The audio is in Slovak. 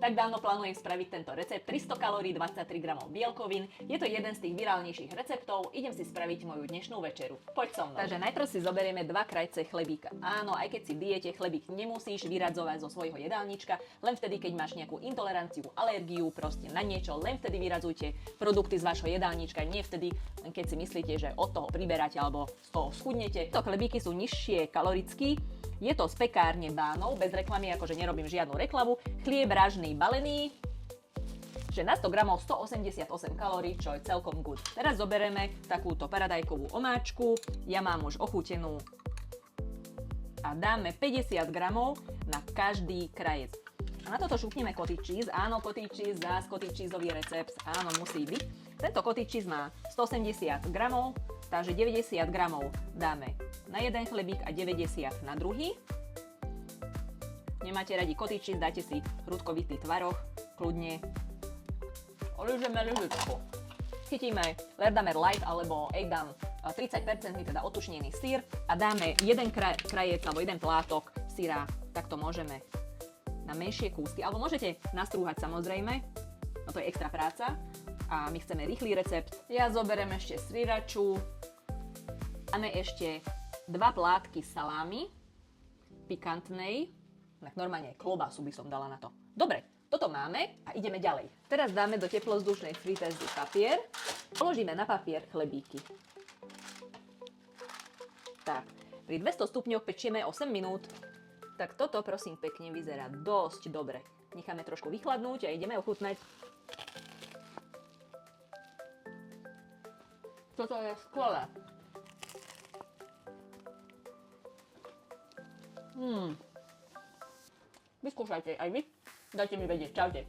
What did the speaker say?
tak dávno plánujem spraviť tento recept. 300 kalórií, 23 gramov bielkovín. Je to jeden z tých virálnejších receptov. Idem si spraviť moju dnešnú večeru. Poď so mnou. Takže najprv si zoberieme 2 krajce chlebíka. Áno, aj keď si v diete, chlebík nemusíš vyradzovať zo svojho jedálnička, len vtedy, keď máš nejakú intoleranciu, alergiu, proste na niečo, len vtedy vyradzujte produkty z vášho jedálnička, nie vtedy, keď si myslíte, že od toho priberáte alebo z toho schudnete. To chlebíky sú nižšie kaloricky. Je to z pekárne Bánov, bez reklamy, akože nerobím žiadnu reklamu. Chlieb ražný balený, že na 100 gramov 188 kalórií, čo je celkom good. Teraz zoberieme takúto paradajkovú omáčku, ja mám už ochútenú a dáme 50 gramov na každý krajec. A na toto šupneme cottage cheese, áno, cottage cheese, zás cottage cheeseový recept, áno, musí byť. Tento cottage cheese má 180 gramov, takže 90 gramov dáme na jeden chlebík a 90 na druhý. Nemáte radi cottage cheese, dajte si hrudkovitý tvaroh, kľudne. Olížeme lyžičku. Chytíme Lerdamer Light alebo Edam 30% teda otučnený syr a dáme jeden krajec alebo jeden plátok syra, tak to môžeme na menšie kúsky, alebo môžete nastrúhať samozrejme, no to je extra práca a my chceme rýchly recept. Ja zoberiem ešte sriraču, dáme ešte 2 plátky salámy, pikantnej, tak normálne klobásu by som dala na to. Dobre, toto máme a ideme ďalej. Teraz dáme do teplozdušnej fritézy papier, položíme na papier chlebíky. Tak, pri 200 stupňoch pečieme 8 minút. Tak toto prosím pekne vyzerá dosť dobre. Necháme trošku vychladnúť a ideme ochutnať. Toto je skvelé. Vyskúšajte aj vy. Dajte mi vedieť. Čaute.